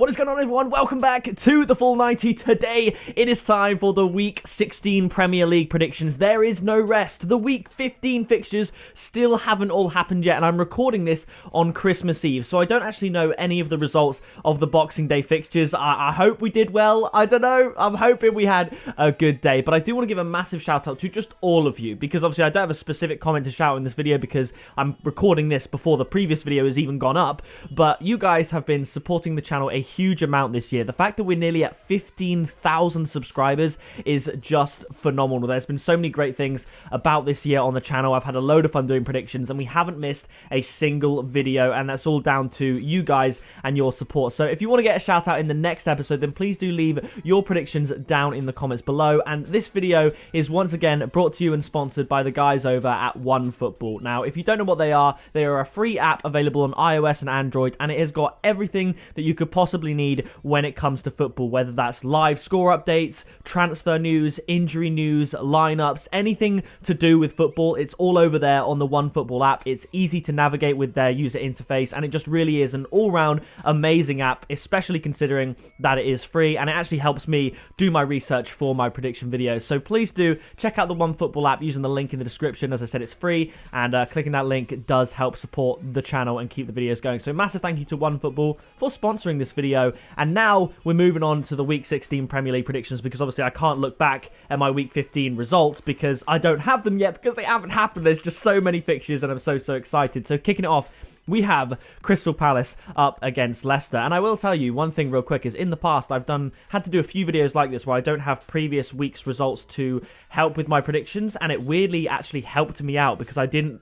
What is going on, everyone? Welcome back to the Full 90. Today, it is time for the Week 16 Premier League predictions. There is no rest. The Week 15 fixtures still haven't all happened yet, and I'm recording this on Christmas Eve, so I don't actually know any of the results of the Boxing Day fixtures. I hope we did well. I don't know. I'm hoping we had a good day, but I do want to give a massive shout out to just all of you, because obviously I don't have a specific comment to shout out in this video because I'm recording this before the previous video has even gone up, but you guys have been supporting the channel a huge amount this year. The fact that we're nearly at 15,000 subscribers is just phenomenal. There's been so many great things about this year on the channel. I've had a load of fun doing predictions and we haven't missed a single video, and that's all down to you guys and your support. So if you want to get a shout out in the next episode, then please do leave your predictions down in the comments below. And this video is once again brought to you and sponsored by the guys over at OneFootball. Now, if you don't know what they are a free app available on iOS and Android, and it has got everything that you could possibly need when it comes to football, whether that's live score updates, transfer news, injury news, lineups, anything to do with football. It's all over there on the OneFootball app. It's easy to navigate with their user interface, and it just really is an all-round amazing app, especially considering that it is free, and it actually helps me do my research for my prediction videos. So please do check out the OneFootball app using the link in the description. As I said, it's free, and clicking that link does help support the channel and keep the videos going. So massive thank you to OneFootball for sponsoring this video. And now we're moving on to the Week 16 Premier League predictions, because obviously I can't look back at my Week 15 results because I don't have them yet, because they haven't happened. There's just so many fixtures and I'm so excited. So kicking it off, we have Crystal Palace up against Leicester. And I will tell you one thing real quick is, in the past I've had to do a few videos like this where I don't have previous week's results to help with my predictions, and it weirdly actually helped me out because I didn't,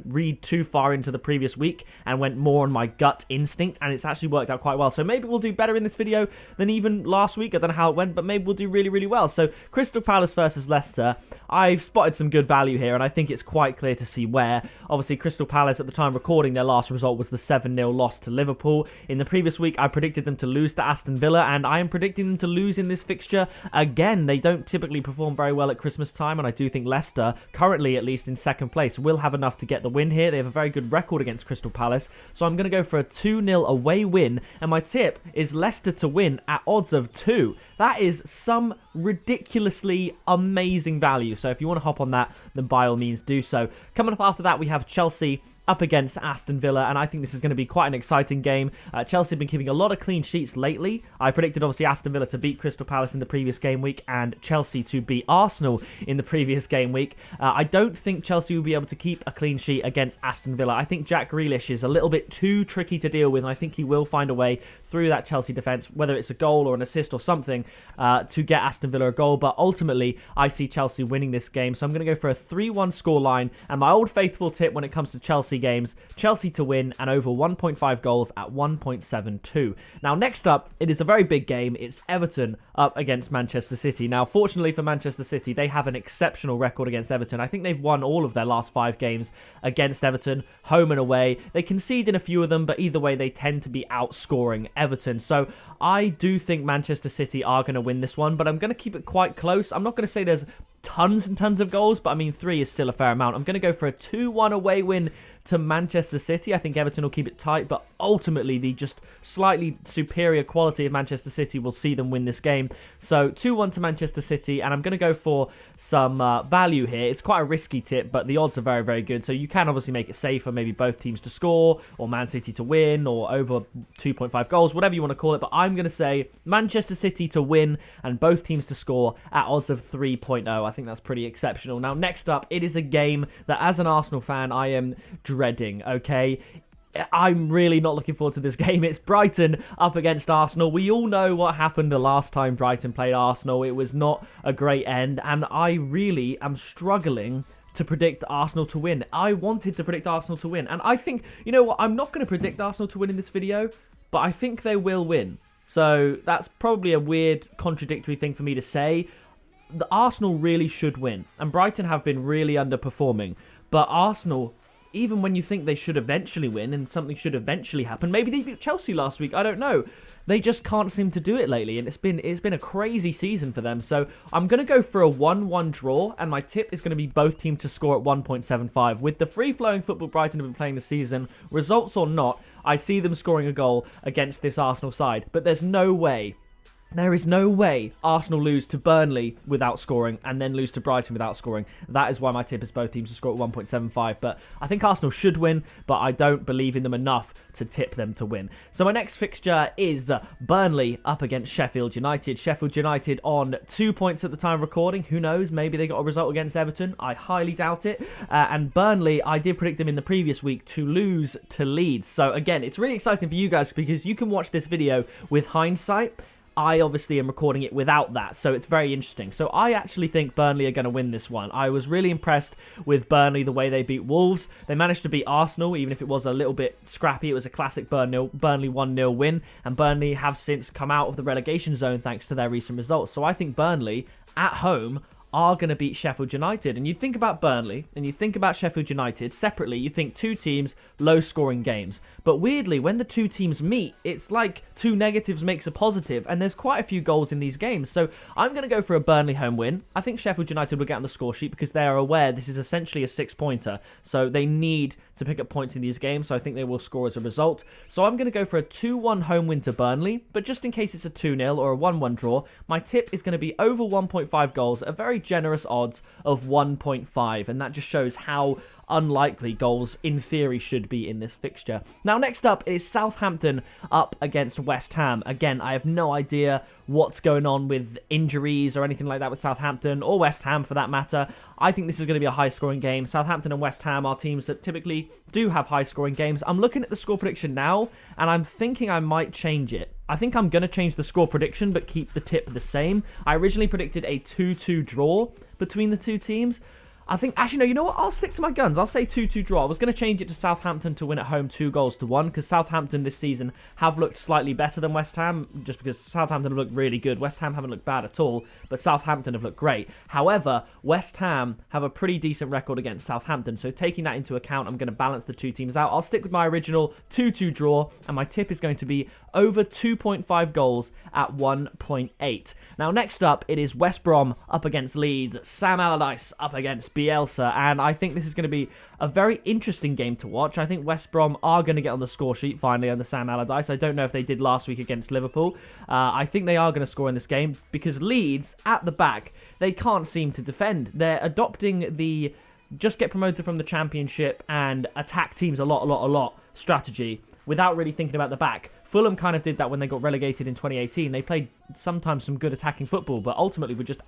read too far into the previous week and went more on my gut instinct, and it's actually worked out quite well. So maybe we'll do better in this video than even last week. I don't know how it went, but maybe we'll do really well. So Crystal Palace versus Leicester. I've spotted some good value here, and I think it's quite clear to see where. Obviously, Crystal Palace, at the time recording, their last result was the 7-0 loss to Liverpool. In the previous week, I predicted them to lose to Aston Villa, and I am predicting them to lose in this fixture again. They don't typically perform very well at Christmas time, and I do think Leicester, currently at least in second place, will have enough to get the win here. They have a very good record against Crystal Palace, so I'm going to go for a 2-0 away win, and my tip is Leicester to win at odds of 2. That is some ridiculously amazing value. So if you want to hop on that, then by all means do so. Coming up after that, we have Chelsea up against Aston Villa, and I think this is going to be quite an exciting game. Chelsea have been keeping a lot of clean sheets lately. I predicted obviously Aston Villa to beat Crystal Palace in the previous game week and Chelsea to beat Arsenal in the previous game week. I don't think Chelsea will be able to keep a clean sheet against Aston Villa. I think Jack Grealish is a little bit too tricky to deal with, and I think he will find a way through that Chelsea defence, whether it's a goal or an assist or something, to get Aston Villa a goal. But ultimately, I see Chelsea winning this game, so I'm going to go for a 3-1 scoreline, and my old faithful tip when it comes to Chelsea games, Chelsea to win and over 1.5 goals at 1.72. Now, next up, it is a very big game. It's Everton up against Manchester City. Now, fortunately for Manchester City, they have an exceptional record against Everton. I think they've won all of their last 5 games against Everton, home and away. They concede in a few of them, but either way, they tend to be outscoring Everton. So I do think Manchester City are going to win this one, but I'm going to keep it quite close. I'm not going to say there's tons and tons of goals, but I mean 3 is still a fair amount. I'm going to go for a 2-1 away win to Manchester City. I think Everton will keep it tight, but ultimately the just slightly superior quality of Manchester City will see them win this game. So 2-1 to Manchester City, and I'm going to go for some value here. It's quite a risky tip, but the odds are very good, so you can obviously make it safer, maybe both teams to score, or Man City to win, or over 2.5 goals, whatever you want to call it. But I'm going to say Manchester City to win and both teams to score at odds of 3.0. I think that's pretty exceptional. Now, next up, it is a game that as an Arsenal fan, I am dreading, okay? I'm really not looking forward to this game. It's Brighton up against Arsenal. We all know what happened the last time Brighton played Arsenal. It was not a great end, and I really am struggling to predict Arsenal to win. I wanted to predict Arsenal to win, and I think, you know what, I'm not going to predict Arsenal to win in this video, but I think they will win. So that's probably a weird, contradictory thing for me to say. The Arsenal really should win, and Brighton have been really underperforming, but Arsenal, even when you think they should eventually win and something should eventually happen, maybe they beat Chelsea last week, I don't know. They just can't seem to do it lately, and it's been a crazy season for them. So I'm going to go for a 1-1 draw, and my tip is going to be both teams to score at 1.75. With the free-flowing football Brighton have been playing this season, results or not, I see them scoring a goal against this Arsenal side, but there's no way. There is no way Arsenal lose to Burnley without scoring and then lose to Brighton without scoring. That is why my tip is both teams to score at 1.75. But I think Arsenal should win, but I don't believe in them enough to tip them to win. So my next fixture is Burnley up against Sheffield United. Sheffield United on 2 points at the time of recording. Who knows? Maybe they got a result against Everton. I highly doubt it. And Burnley, I did predict them in the previous week to lose to Leeds. So again, it's really exciting for you guys because you can watch this video with hindsight. I obviously am recording it without that, so it's very interesting. So I actually think Burnley are going to win this one. I was really impressed with Burnley, the way they beat Wolves. They managed to beat Arsenal, even if it was a little bit scrappy. It was a classic Burnley 1-0 win, and Burnley have since come out of the relegation zone thanks to their recent results. So I think Burnley, at home, are going to beat Sheffield United. And you think about Burnley and you think about Sheffield United separately, you think two teams, low-scoring games. But weirdly, when the two teams meet, it's like two negatives makes a positive, and there's quite a few goals in these games. So I'm going to go for a Burnley home win. I think Sheffield United will get on the score sheet because they are aware this is essentially a 6-pointer. So they need to pick up points in these games, so I think they will score as a result. So I'm going to go for a 2-1 home win to Burnley, but just in case it's a 2-0 or a 1-1 draw, my tip is going to be over 1.5 goals at a very generous odds of 1.5, and that just shows how unlikely goals in theory should be in this fixture. Now next up is Southampton up against West Ham. Again, I have no idea what's going on with injuries or anything like that with Southampton or West Ham for that matter. I think this is going to be a high scoring game. Southampton and West Ham are teams that typically do have high scoring games. I'm looking at the score prediction now and I'm thinking I might change it. I think I'm going to change the score prediction but keep the tip the same. I originally predicted a 2-2 draw between the two teams. I think, actually, no, you know what? I'll stick to my guns. I'll say 2-2 draw. I was going to change it to Southampton to win at home 2-1 because Southampton this season have looked slightly better than West Ham, just because Southampton have looked really good. West Ham haven't looked bad at all, but Southampton have looked great. However, West Ham have a pretty decent record against Southampton, so taking that into account, I'm going to balance the two teams out. I'll stick with my original 2-2 draw, and my tip is going to be over 2.5 goals at 1.8. Now, next up, it is West Brom up against Leeds, Sam Allardyce up against Bielsa, and I think this is going to be a very interesting game to watch. I think West Brom are going to get on the score sheet finally under Sam Allardyce. I don't know if they did last week against Liverpool. I think they are going to score in this game because Leeds, at the back, they can't seem to defend. They're adopting the just get promoted from the Championship and attack teams a lot strategy without really thinking about the back. Fulham kind of did that when they got relegated in 2018. They played sometimes some good attacking football, but ultimately were just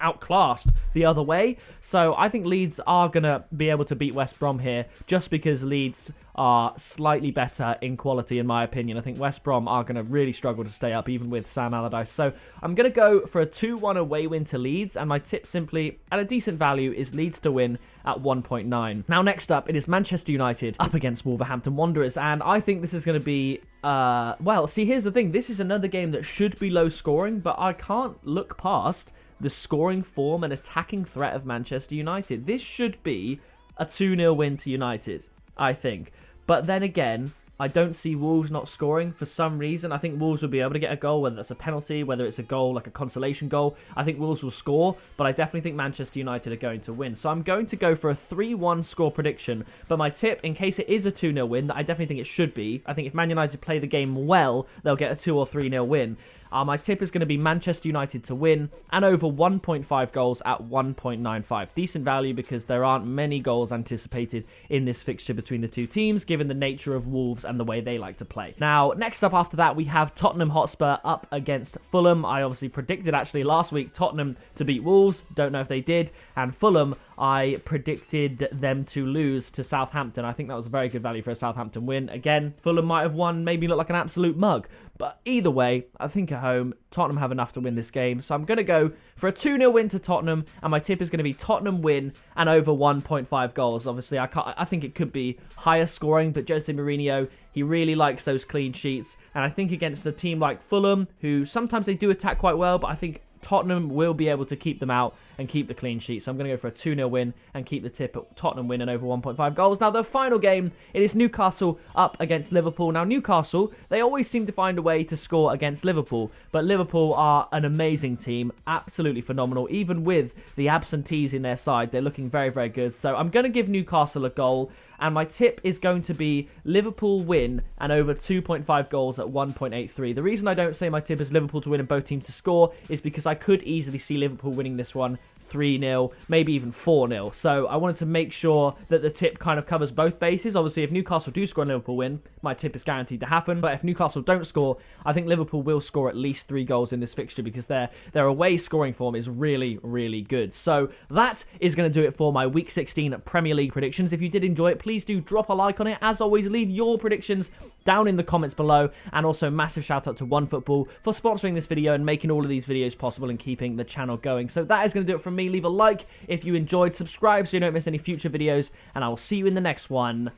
outclassed the other way. So I think Leeds are going to be able to beat West Brom here just because Leeds are slightly better in quality, in my opinion. I think West Brom are going to really struggle to stay up, even with Sam Allardyce. So I'm going to go for a 2-1 away win to Leeds, and my tip simply, at a decent value, is Leeds to win at 1.9. Now, next up, it is Manchester United up against Wolverhampton Wanderers, and I think this is going to be well, see, here's the thing. This is another game that should be low scoring, but I can't look past the scoring form and attacking threat of Manchester United. This should be a 2-0 win to United, I think. But then again, I don't see Wolves not scoring for some reason. I think Wolves will be able to get a goal, whether that's a penalty, whether it's a goal, like a consolation goal. I think Wolves will score, but I definitely think Manchester United are going to win. So I'm going to go for a 3-1 score prediction. But my tip, in case it is a 2-0 win, that I definitely think it should be, I think if Man United play the game well, they'll get a 2 or 3-0 win. My tip is going to be Manchester United to win and over 1.5 goals at 1.95. Decent value because there aren't many goals anticipated in this fixture between the two teams, given the nature of Wolves and the way they like to play. Now, next up after that, we have Tottenham Hotspur up against Fulham. I obviously predicted actually last week Tottenham to beat Wolves. Don't know if they did. And Fulham, I predicted them to lose to Southampton. I think that was a very good value for a Southampton win. Again, Fulham might have won, maybe look like an absolute mug. But either way, I think at home, Tottenham have enough to win this game. So I'm going to go for a 2-0 win to Tottenham. And my tip is going to be Tottenham win and over 1.5 goals. Obviously, I think it could be higher scoring, but Jose Mourinho, he really likes those clean sheets. And I think against a team like Fulham, who sometimes they do attack quite well, but I think Tottenham will be able to keep them out and keep the clean sheet. So I'm going to go for a 2-0 win and keep the tip at Tottenham win and over 1.5 goals. Now, the final game, it is Newcastle up against Liverpool. Now, Newcastle, they always seem to find a way to score against Liverpool, but Liverpool are an amazing team, absolutely phenomenal. Even with the absentees in their side, they're looking very, very good. So I'm going to give Newcastle a goal. And my tip is going to be Liverpool win and over 2.5 goals at 1.83. The reason I don't say my tip is Liverpool to win and both teams to score is because I could easily see Liverpool winning this one 3-0, maybe even 4-0. So I wanted to make sure that the tip kind of covers both bases. Obviously, if Newcastle do score and Liverpool win, my tip is guaranteed to happen. But if Newcastle don't score, I think Liverpool will score at least 3 goals in this fixture because their away scoring form is really, really good. So that is going to do it for my Week 16 Premier League predictions. If you did enjoy it, please do drop a like on it. As always, leave your predictions down in the comments below. And also massive shout out to OneFootball for sponsoring this video and making all of these videos possible and keeping the channel going. So that is going to do it from me. Leave a like if you enjoyed, subscribe so you don't miss any future videos, and I will see you in the next one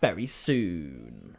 very soon.